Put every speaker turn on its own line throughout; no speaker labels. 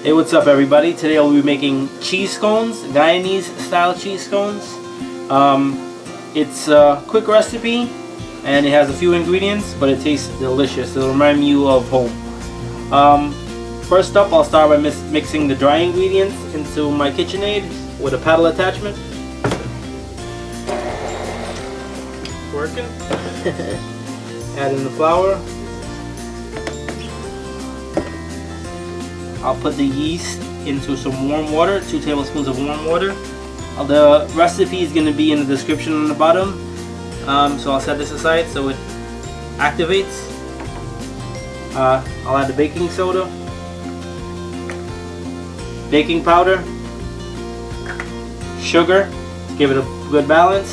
Hey, what's up everybody? Today I'll be making cheese scones, Guyanese style cheese scones. It's a quick recipe and it has a few ingredients, but it tastes delicious. It'll remind you of home. First up, I'll start by mixing the dry ingredients into my KitchenAid with a paddle attachment. Working. Add in the flour. I'll put the yeast into some warm water, 2 tablespoons of warm water. The recipe is going to be in the description on the bottom, so I'll set this aside so it activates. I'll add the baking soda, baking powder, sugar to give it a good balance,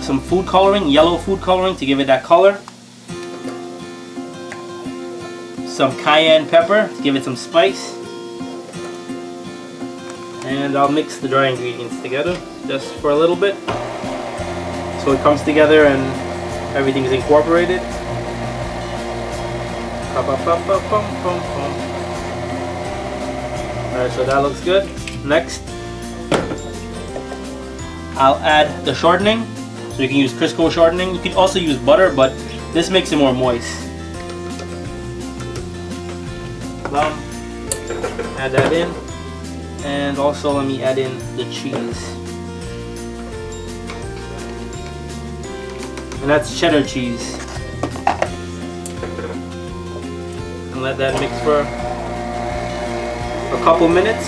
some food coloring, yellow food coloring to give it that color, some cayenne pepper to give it some spice, and I'll mix the dry ingredients together just for a little bit so it comes together and everything is incorporated. Alright, so that looks good. Next, I'll add the shortening. So you can use Crisco shortening. You can also use butter, but this makes it more moist. Add that in, and also let me add in the cheese, and that's cheddar cheese, and let that mix for a couple minutes.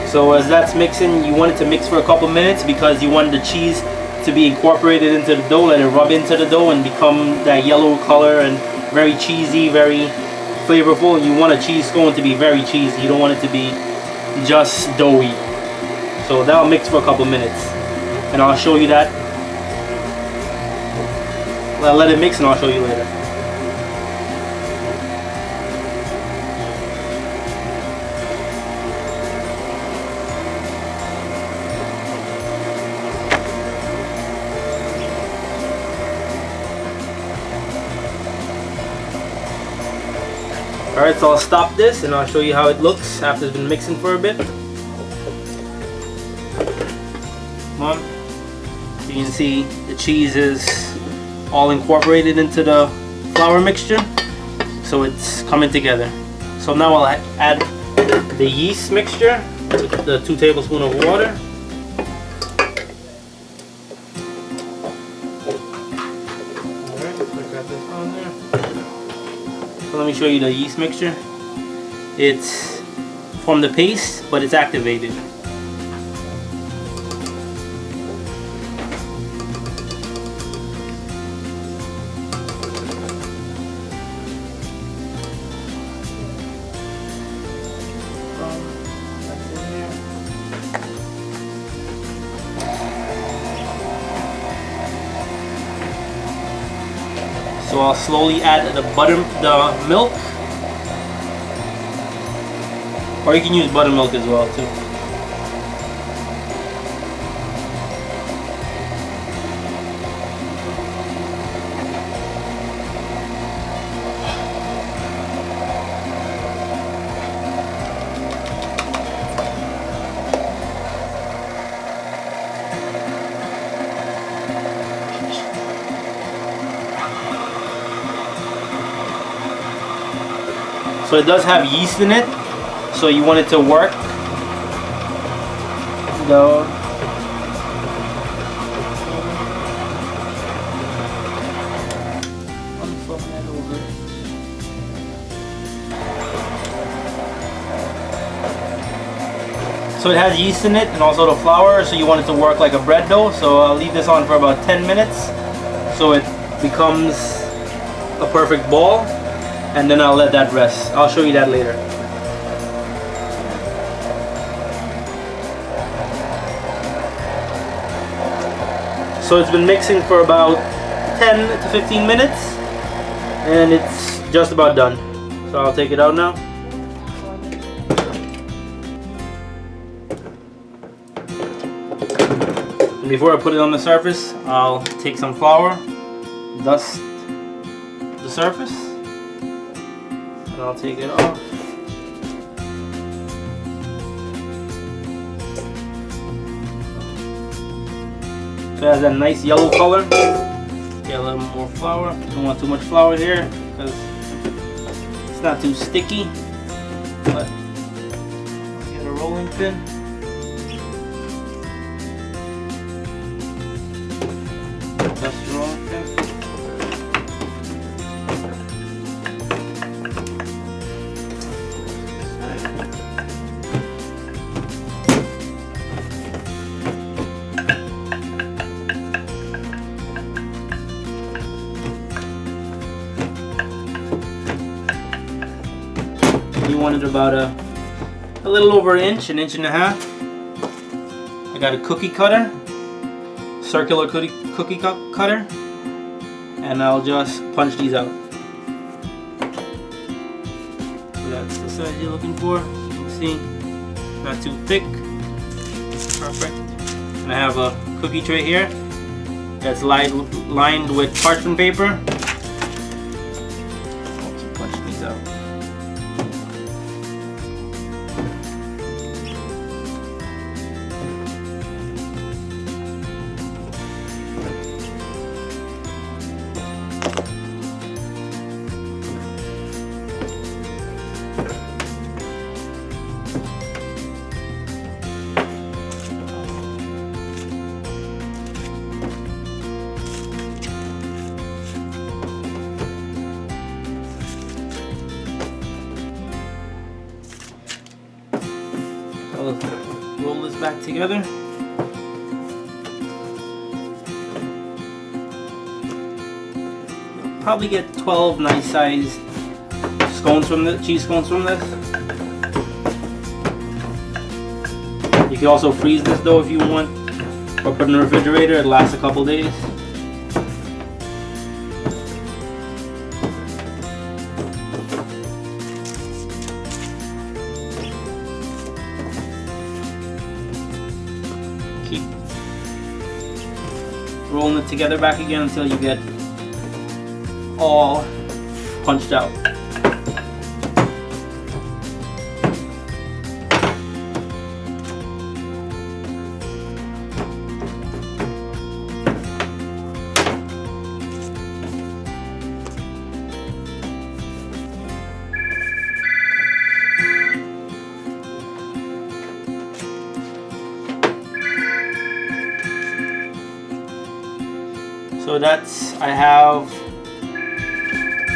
So as that's mixing, you want it to mix for a couple minutes because you want the cheese to be incorporated into the dough, let it rub into the dough and become that yellow color and very cheesy, very flavorful. You want a cheese scone to be very cheesy. You don't want it to be just doughy. So that'll mix for a couple minutes, and I'll show you that. I'll let it mix and I'll show you later. Alright, so I'll stop this and I'll show you how it looks after it's been mixing for a bit. Come on. You can see the cheese is all incorporated into the flour mixture, so it's coming together. So now I'll add the yeast mixture with the 2 tablespoons of water. Alright, so I got this on there. So let me show you the yeast mixture. It's from the paste, but it's activated. So I'll slowly add the milk, or you can use buttermilk as well too. So it does have yeast in it, so you want it to work. So it has yeast in it and also the flour, so you want it to work like a bread dough. So I'll leave this on for about 10 minutes so it becomes a perfect ball. And then I'll let that rest. I'll show you that later. So it's been mixing for about 10 to 15 minutes and it's just about done. So I'll take it out now. And before I put it on the surface, I'll take some flour, dust the surface. And I'll take it off. It has a nice yellow color. Get a little more flour. Don't want too much flour here because it's not too sticky. But get a rolling pin. That's the rolling pin. You want it about a little over an inch and a half. I got a cookie cutter, circular cookie cutter, and I'll just punch these out. So that's the size you're looking for. You can see, not too thick. Perfect. And I have a cookie tray here that's lined with parchment paper. I'll punch these out. I'll roll this back together. You'll probably get 12 nice sized scones from the cheese scones from this. You can also freeze this dough if you want, or put it in the refrigerator. It lasts a couple days. Keep rolling it together back again until you get all punched out. So that's, I have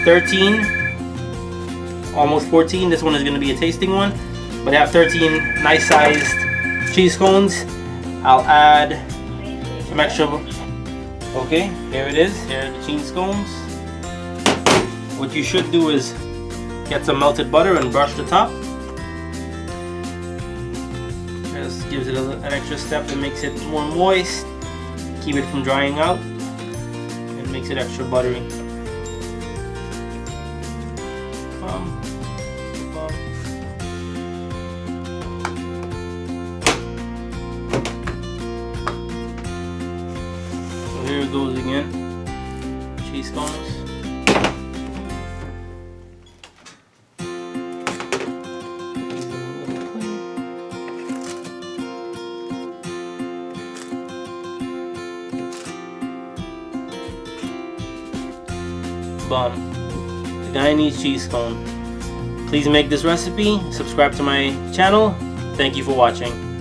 13, almost 14. This one is going to be a tasting one, but I have 13 nice sized cheese cones. I'll add some extra. Okay, here it is. Here are the cheese cones. What you should do is get some melted butter and brush the top. Just gives it an extra step that makes it more moist, keep it from drying out, and makes it extra buttery. So here it goes again, cheese cones. The Guyanese cheese cone. Please make this recipe, subscribe to my channel. Thank you for watching.